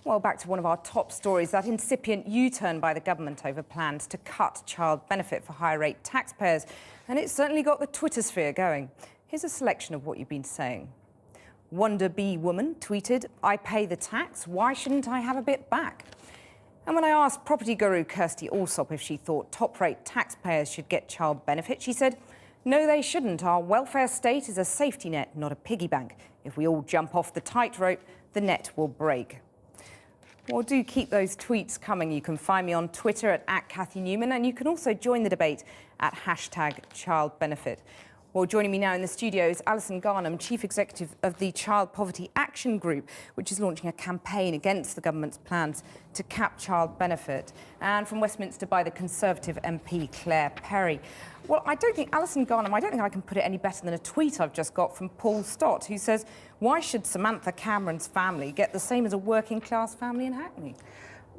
Well, back to one of our top stories, that incipient U-turn by the government over plans to cut child benefit for high-rate taxpayers. And it's certainly got the Twitter sphere going. Here's a selection of what you've been saying. Wonder Bee Woman tweeted, "I pay the tax, why shouldn't I have a bit back?" And when I asked property guru Kirsty Allsop if she thought top-rate taxpayers should get child benefit, she said, "No, they shouldn't. Our welfare state is a safety net, not a piggy bank. If we all jump off the tightrope, the net will break." Well, do keep those tweets coming. You can find me on Twitter at Cathy Newman, and you can also join the debate at #ChildBenefit. Well, joining me now in the studio is Alison Garnham, Chief Executive of the Child Poverty Action Group, which is launching a campaign against the government's plans to cap child benefit, and from Westminster by the Conservative MP Claire Perry. Well, Alison Garnham, I don't think I can put it any better than a tweet I've just got from Paul Stott, who says, "Why should Samantha Cameron's family get the same as a working-class family in Hackney?"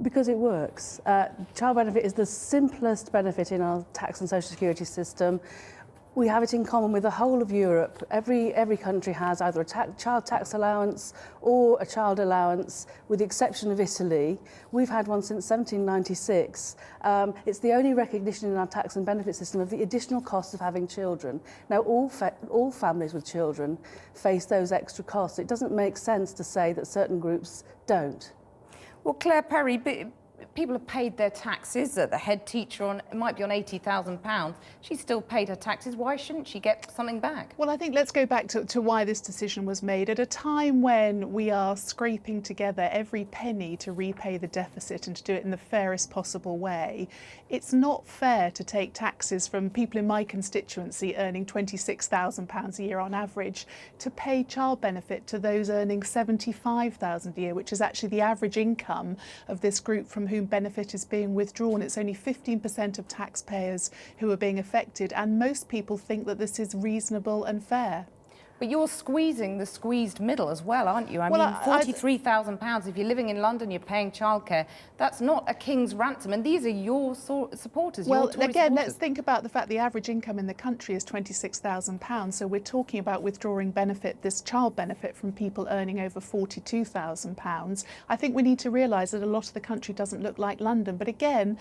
Because it works. Child benefit is the simplest benefit in our tax and social security system. We have it in common with the whole of Europe. Every country has either a child tax allowance or a child allowance, with the exception of Italy. We've had one since 1796. It's the only recognition in our tax and benefit system of the additional cost of having children. Now, all families with children face those extra costs. It doesn't make sense to say that certain groups don't. Well, Claire Perry, people have paid their taxes. The head teacher might be on £80,000. She's still paid her taxes. Why shouldn't she get something back? Well, I think let's go back to why this decision was made. At a time when we are scraping together every penny to repay the deficit and to do it in the fairest possible way, it's not fair to take taxes from people in my constituency earning £26,000 a year on average to pay child benefit to those earning £75,000 a year, which is actually the average income of this group from whom benefit is being withdrawn. It's only 15% of taxpayers who are being affected, and most people think that this is reasonable and fair. But you're squeezing the squeezed middle as well, aren't you? I mean, £43,000, if you're living in London, you're paying childcare. That's not a king's ransom, and these are your supporters, well, your Tory again, supporters. Let's think about the fact the average income in the country is £26,000, so we're talking about withdrawing benefit, this child benefit, from people earning over £42,000. I think we need to realise that a lot of the country doesn't look like London. But again,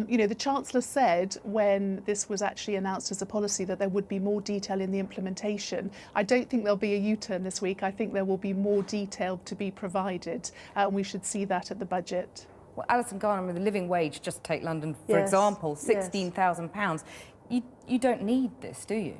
you know, the Chancellor said when this was actually announced as a policy that there would be more detail in the implementation. I don't think there'll be a U-turn this week. I think there will be more detail to be provided, and we should see that at the budget. Well, Alison Garnham, with the living wage, just take London, for example, £16,000. You don't need this, do you?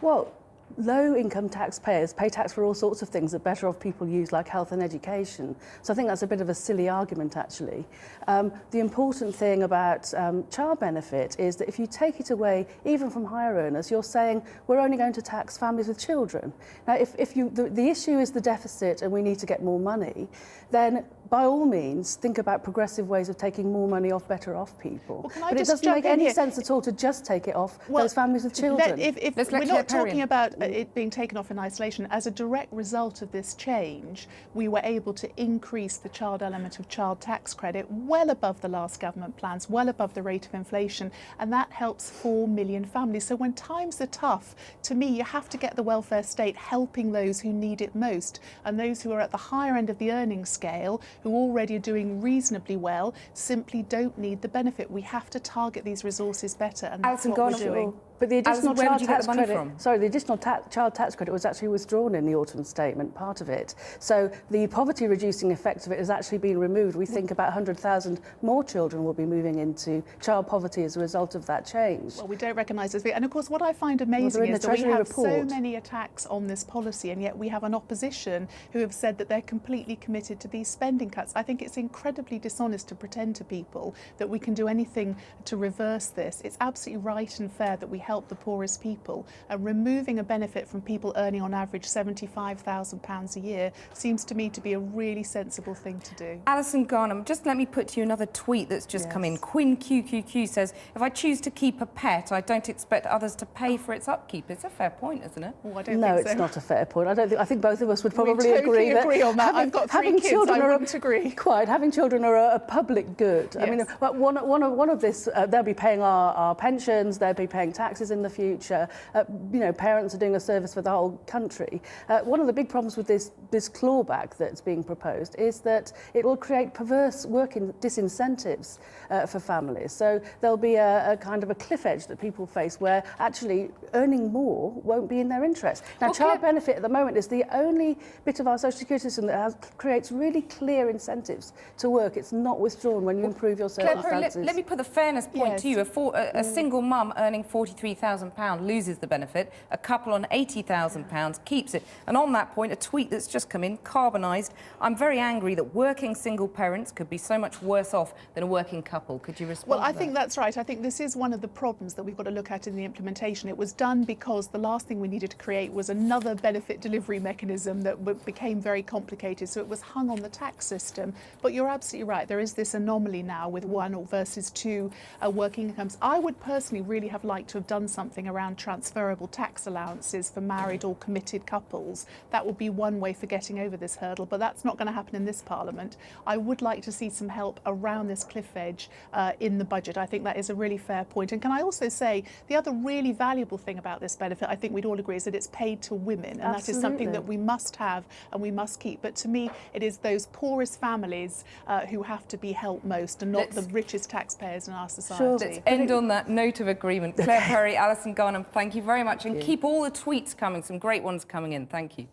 Well, low-income taxpayers pay tax for all sorts of things that better-off people use, like health and education. So I think that's a bit of a silly argument, actually. The important thing about child benefit is that if you take it away, even from higher earners, you're saying we're only going to tax families with children. Now, if the issue is the deficit and we need to get more money, then by all means, think about progressive ways of taking more money off better-off people. Well, but it doesn't make any sense at all to just take it off those families with children. If we're not talking about it being taken off in isolation, as a direct result of this change, we were able to increase the child element of child tax credit well above the last government plans, well above the rate of inflation, and that helps 4 million families. So when times are tough, to me, you have to get the welfare state helping those who need it most, and those who are at the higher end of the earnings scale, who already are doing reasonably well, simply don't need the benefit. We have to target these resources better, and that's what we're doing. But the additional child tax credit, from? the additional child tax credit was actually withdrawn in the autumn statement, part of it. So the poverty-reducing effect of it has actually been removed. We think about 100,000 more children will be moving into child poverty as a result of that change. Well, we don't recognise this. And of course, what I find amazing is that we have so many attacks on this policy, and yet we have an opposition who have said that they're completely committed to these spending cuts. I think it's incredibly dishonest to pretend to people that we can do anything to reverse this. It's absolutely right and fair that we help the poorest people, and removing a benefit from people earning on average £75,000 a year seems to me to be a really sensible thing to do. Alison Garnham, just let me put to you another tweet that's just come in. Quinn QQQ says, "If I choose to keep a pet, I don't expect others to pay for its upkeep." It's a fair point, isn't it? Oh, I don't think so. It's not a fair point. I think both of us would probably agree that on that. I've got three kids. I wouldn't agree. Quite. Having children are a public good. Yes. I mean, one of this, they'll be paying our pensions, they'll be paying taxes taxes in the future. You know, parents are doing a service for the whole country. One of the big problems with this clawback that's being proposed is that it will create perverse working disincentives for families. So there'll be a kind of a cliff edge that people face where actually earning more won't be in their interest. Now, child benefit at the moment is the only bit of our social security system that creates really clear incentives to work. It's not withdrawn when you improve your circumstances. Let me put the fairness point to you. A single mum earning £43,000 loses the benefit. A couple on £80,000 keeps it. And on that point, a tweet that's just come in, carbonised. I'm very angry that working single parents could be so much worse off than a working couple. Could you respond Well, to I that? think that's right. I think this is one of the problems that we've got to look at in the implementation. It was done because the last thing we needed to create was another benefit delivery mechanism that became very complicated. So it was hung on the tax system. But you're absolutely right. There is this anomaly now with one versus two working incomes. I would personally really have liked to have done something around transferable tax allowances for married or committed couples. That would be one way for getting over this hurdle, but that's not going to happen in this Parliament. I would like to see some help around this cliff edge in the budget. I think that is a really fair point. And can I also say, the other really valuable thing about this benefit, I think we'd all agree, is that it's paid to women. And that is something that we must have and we must keep. But to me, it is those poorest families who have to be helped most and not the richest taxpayers in our society. Sure. Let's end on that note of agreement. Claire Perry, Alison Garnham, thank you very much. And keep all the tweets coming, some great ones coming in. Thank you.